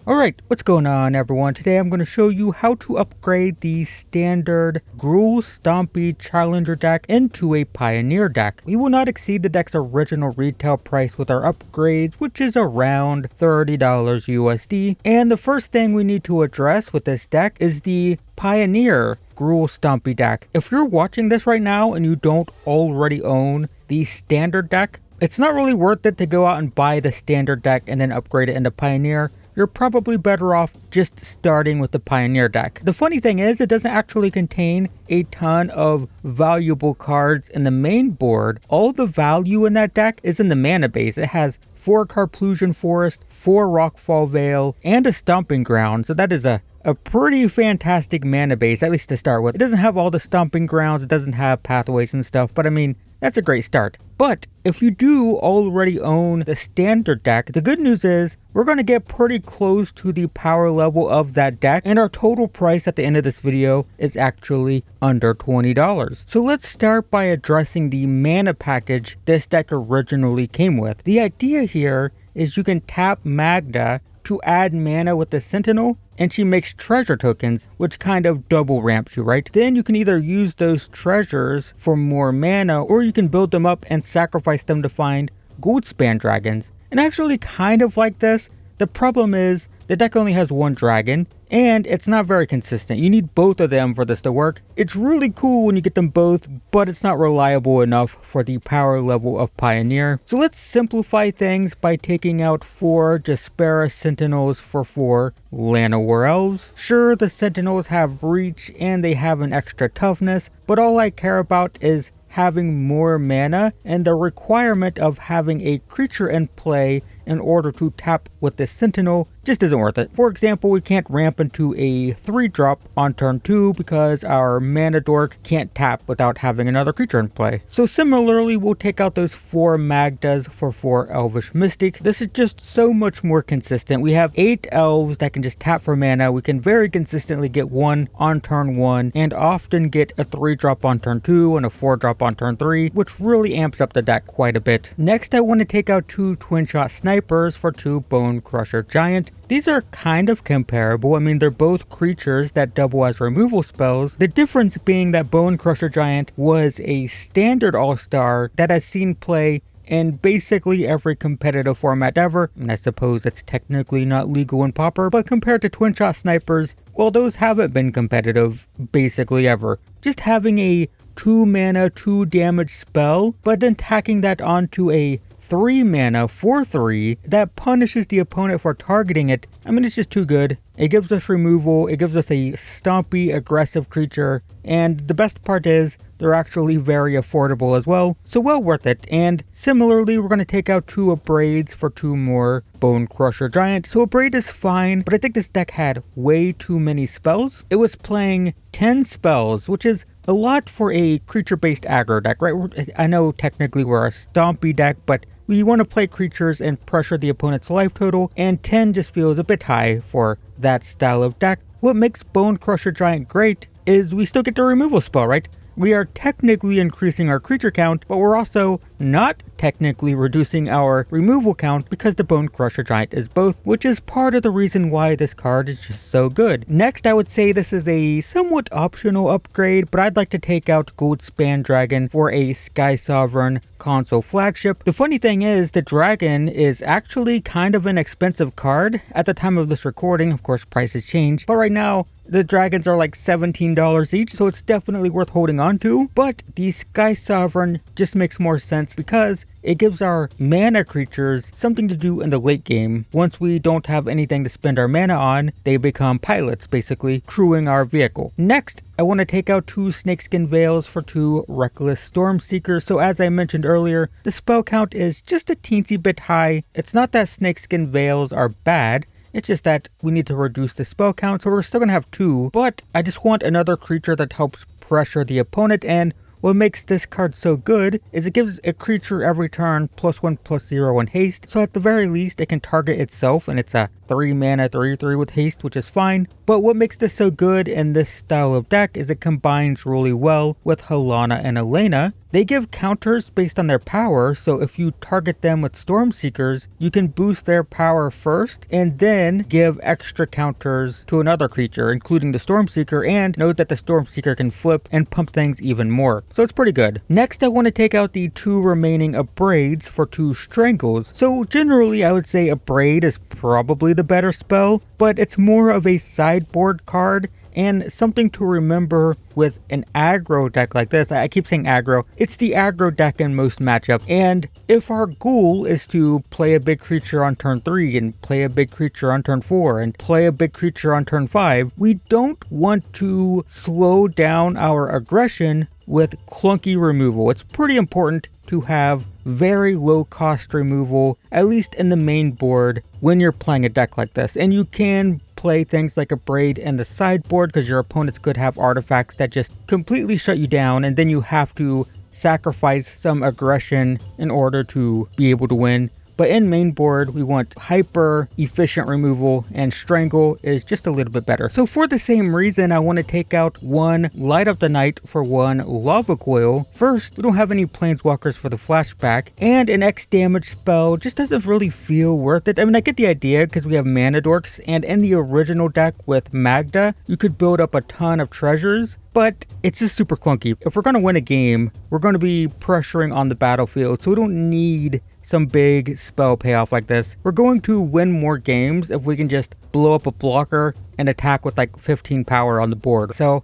Alright, what's going on everyone? Today I'm going to show you how to upgrade the standard Gruul Stompy Challenger deck into a Pioneer deck. We will not exceed the deck's original retail price with our upgrades, which is around $30 USD. And the first thing we need to address with this deck is the Pioneer Gruul Stompy deck. If you're watching this right now and you don't already own the standard deck, it's not really worth it to go out and buy the standard deck and then upgrade it into Pioneer. You're probably better off just starting with the Pioneer deck. The funny thing is, it doesn't actually contain a ton of valuable cards in the main board. All the value in that deck is in the mana base. It has 4 Carplusion Forest, 4 Rockfall Vale, and a Stomping Ground. So that is a pretty fantastic mana base, at least to start with. It doesn't have all the Stomping Grounds, it doesn't have pathways and stuff, but I mean, that's a great start. But if you do already own the standard deck, the good news is we're going to get pretty close to the power level of that deck, and our total price at the end of this video is actually under $20. So let's start by addressing the mana package this deck originally came with. The idea here is you can tap Magda to add mana with the Sentinel, and she makes treasure tokens, which kind of double ramps you, right? Then you can either use those treasures for more mana, or you can build them up and sacrifice them to find Goldspan dragons. And I actually kind of like this. The problem is the deck only has 1 dragon, and it's not very consistent. You need both of them for this to work. It's really cool when you get them both, but it's not reliable enough for the power level of Pioneer. So let's simplify things by taking out 4 Jaspera Sentinels for 4 Llanowar Elves. Sure, the Sentinels have reach and they have an extra toughness, but all I care about is having more mana and the requirement of having a creature in play in order to tap with the Sentinel just isn't worth it. For example, we can't ramp into a 3-drop on turn 2 because our mana dork can't tap without having another creature in play. So similarly, we'll take out those 4 Magdas for 4 Elvish Mystic. This is just so much more consistent. We have 8 elves that can just tap for mana. We can very consistently get 1 on turn 1 and often get a 3-drop on turn 2 and a 4-drop on turn 3, which really amps up the deck quite a bit. Next, I want to take out 2 Twin-Shot Snipers for 2 Bone Crusher Giant. These are kind of comparable. I mean, they're both creatures that double as removal spells. The difference being that Bone Crusher Giant was a standard all-star that has seen play in basically every competitive format ever. And I suppose it's technically not legal in Pauper, but compared to Twin-Shot Snipers, well, those haven't been competitive basically ever. Just having a 2 mana, 2 damage spell, but then tacking that onto a 3 mana for 3 that punishes the opponent for targeting it. I mean, it's just too good. It gives us removal, it gives us a stompy, aggressive creature, and the best part is they're actually very affordable as well, so well worth it. And similarly, we're going to take out 2 Abrades for 2 more Bone Crusher Giant. So Abrade is fine, but I think this deck had way too many spells. It was playing 10 spells, which is a lot for a creature-based aggro deck, right? I know technically we're a stompy deck, but we want to play creatures and pressure the opponent's life total, and 10 just feels a bit high for that style of deck. What makes Bone Crusher Giant great is we still get the removal spell, right? We are technically increasing our creature count, but we're also not technically reducing our removal count because the Bone Crusher Giant is both, which is part of the reason why this card is just so good. Next, I would say this is a somewhat optional upgrade, but I'd like to take out Goldspan Dragon for a Sky Sovereign console flagship. The funny thing is, the dragon is actually kind of an expensive card at the time of this recording. Of course, prices change, but right now, the dragons are like $17 each, so it's definitely worth holding on to. But the Sky Sovereign just makes more sense because it gives our mana creatures something to do in the late game. Once we don't have anything to spend our mana on, they become pilots, basically crewing our vehicle. Next, I want to take out 2 Snakeskin Veils for 2 Reckless Stormseekers. So as I mentioned earlier, the spell count is just a teensy bit high. It's not that Snakeskin Veils are bad. It's just that we need to reduce the spell count, so we're still going to have 2, but I just want another creature that helps pressure the opponent, and what makes this card so good is it gives a creature every turn +1/+0 in haste, so at the very least it can target itself, and it's a 3 mana 3/3 with haste, which is fine. But what makes this so good in this style of deck is it combines really well with Halana and Elena. They give counters based on their power, so if you target them with Stormseekers, you can boost their power first and then give extra counters to another creature, including the Stormseeker, and note that the Stormseeker can flip and pump things even more. So it's pretty good. Next, I want to take out the 2 remaining Abrades for 2 Strangles. So generally, I would say Abrade is probably the better spell, but it's more of a sideboard card. And something to remember with an aggro deck like this, I keep saying aggro, it's the aggro deck in most matchups. And if our goal is to play a big creature on turn 3 and play a big creature on turn 4 and play a big creature on turn 5, we don't want to slow down our aggression with clunky removal. It's pretty important to have very low cost removal, at least in the main board, when you're playing a deck like this. And you can play things like Abrade in the sideboard because your opponents could have artifacts that just completely shut you down, and then you have to sacrifice some aggression in order to be able to win. But in main board, we want hyper efficient removal, and Strangle is just a little bit better. So for the same reason, I want to take out 1 Light Up the Night for 1 Lava Coil. First, we don't have any Planeswalkers for the flashback, and an X damage spell just doesn't really feel worth it. I mean, I get the idea because we have Mana Dorks, and in the original deck with Magda, you could build up a ton of treasures, but it's just super clunky. If we're going to win a game, we're going to be pressuring on the battlefield, so we don't need some big spell payoff like this. We're going to win more games if we can just blow up a blocker and attack with like 15 power on the board. So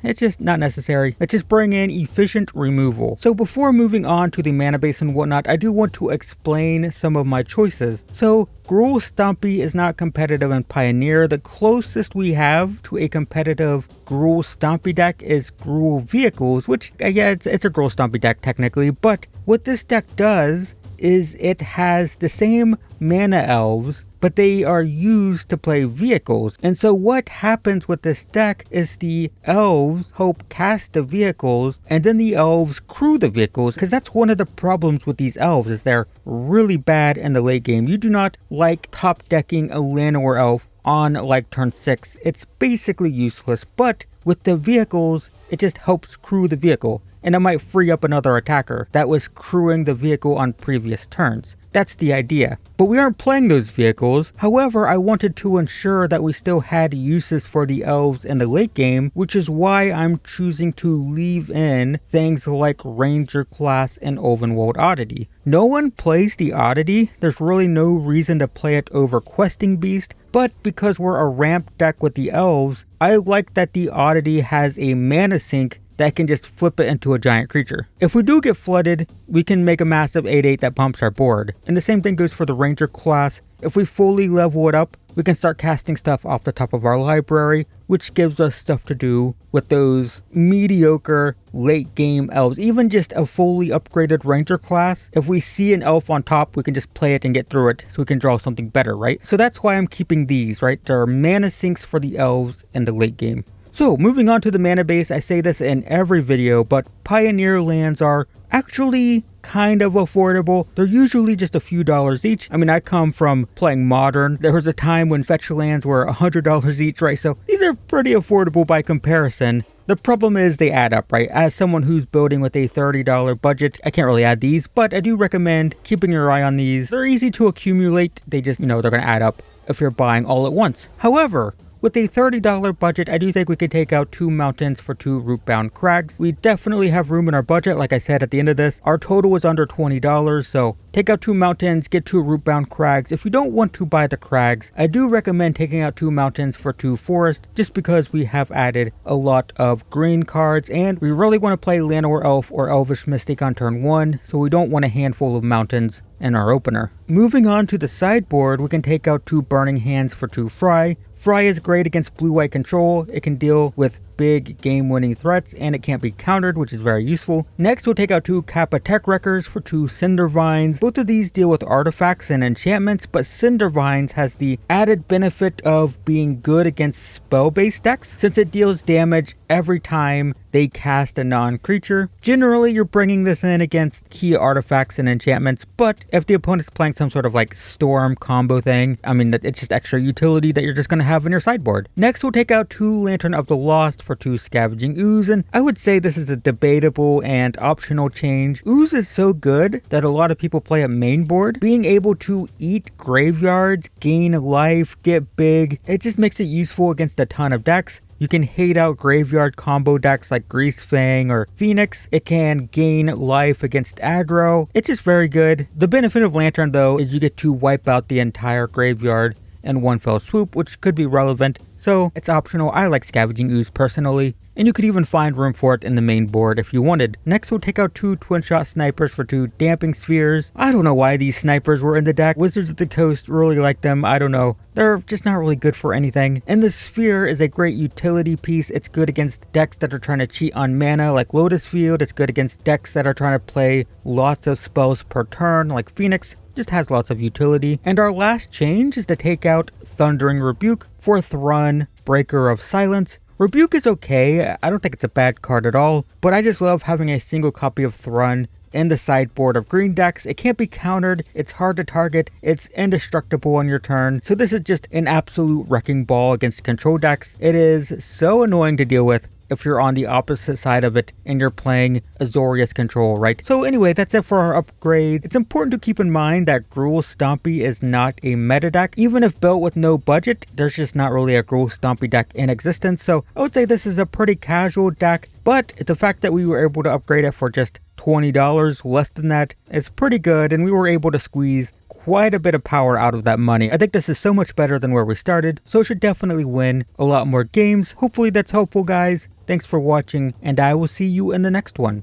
it's just not necessary. Let's just bring in efficient removal. So before moving on to the mana base and whatnot, I do want to explain some of my choices. So Gruul Stompy is not competitive in Pioneer. The closest we have to a competitive Gruul Stompy deck is Gruul Vehicles, which yeah, it's a Gruul Stompy deck technically, but what this deck does is it has the same mana elves, but they are used to play vehicles. And so what happens with this deck is the elves help cast the vehicles, and then the elves crew the vehicles, because that's one of the problems with these elves, is they're really bad in the late game. You do not like top decking a Llanowar elf on like turn 6. It's basically useless, but with the vehicles, it just helps crew the vehicle, and it might free up another attacker that was crewing the vehicle on previous turns. That's the idea. But we aren't playing those vehicles. However, I wanted to ensure that we still had uses for the elves in the late game, which is why I'm choosing to leave in things like Ranger Class and Ovenwald Oddity. No one plays the Oddity. There's really no reason to play it over Questing Beast, but because we're a ramp deck with the elves, I like that the Oddity has a mana sink that can just flip it into a giant creature. If we do get flooded, we can make a massive 8/8 that pumps our board. And the same thing goes for the Ranger class. If we fully level it up, we can start casting stuff off the top of our library, which gives us stuff to do with those mediocre late game elves. Even just a fully upgraded Ranger class, if we see an elf on top, we can just play it and get through it so we can draw something better, right? So that's why I'm keeping these, right? There are mana sinks for the elves in the late game. So moving on to the mana base, I say this in every video, but Pioneer lands are actually kind of affordable. They're usually just a few dollars each. I mean, I come from playing Modern. There was a time when fetch lands were $100 each, right? So these are pretty affordable by comparison. The problem is they add up, right? As someone who's building with a $30 budget, I can't really add these, but I do recommend keeping your eye on these. They're easy to accumulate. They just, they're going to add up if you're buying all at once. However, with a $30 budget, I do think we could take out 2 mountains for 2 root-bound crags. We definitely have room in our budget. Like I said at the end of this, our total was under $20, so take out 2 mountains, get 2 root-bound crags. If you don't want to buy the crags, I do recommend taking out 2 mountains for 2 forests, just because we have added a lot of green cards, and we really want to play Llanowar Elf or Elvish Mystic on turn 1, so we don't want a handful of mountains in our opener. Moving on to the sideboard, we can take out 2 Burning Hands for 2 Fry. Fry is great against blue-white control. It can deal with big game-winning threats, and it can't be countered, which is very useful. Next, we'll take out 2 Kappa Tech Wreckers for 2 Cinder Vines. Both of these deal with artifacts and enchantments, but Cindervines has the added benefit of being good against spell-based decks, since it deals damage every time they cast a non-creature. Generally, you're bringing this in against key artifacts and enchantments, but if the opponent's playing some sort of like storm combo thing, I mean, it's just extra utility that you're just going to have in your sideboard. Next, we'll take out 2 Lantern of the Lost for 2 Scavenging Ooze, and I would say this is a debatable and optional change. Ooze is so good that a lot of people play a main board. Being able to eat graveyards, gain life, get big, it just makes it useful against a ton of decks. You can hate out graveyard combo decks like Greasefang or Phoenix. It can gain life against aggro. It's just very good. The benefit of Lantern though is you get to wipe out the entire graveyard in one fell swoop, which could be relevant. So it's optional. I like Scavenging Ooze personally, and you could even find room for it in the main board if you wanted. Next, we'll take out 2 Twin Shot Snipers for 2 Damping Spheres. I don't know why these snipers were in the deck. Wizards of the Coast really like them. I don't know. They're just not really good for anything. And the Sphere is a great utility piece. It's good against decks that are trying to cheat on mana like Lotus Field. It's good against decks that are trying to play lots of spells per turn like Phoenix. Just has lots of utility. And our last change is to take out Thundering Rebuke for Thrun, Breaker of Silence. Rebuke is okay, I don't think it's a bad card at all, but I just love having a single copy of Thrun in the sideboard of green decks. It can't be countered, it's hard to target, it's indestructible on your turn, so this is just an absolute wrecking ball against control decks. It is so annoying to deal with if you're on the opposite side of it and you're playing Azorius control, right? So anyway, that's it for our upgrades. It's important to keep in mind that Gruul Stompy is not a meta deck. Even if built with no budget, there's just not really a Gruul Stompy deck in existence. So I would say this is a pretty casual deck, but the fact that we were able to upgrade it for just $20, less than that, is pretty good, and we were able to squeeze quite a bit of power out of that money. I think this is so much better than where we started, so it should definitely win a lot more games. Hopefully that's helpful, guys. Thanks for watching, and I will see you in the next one.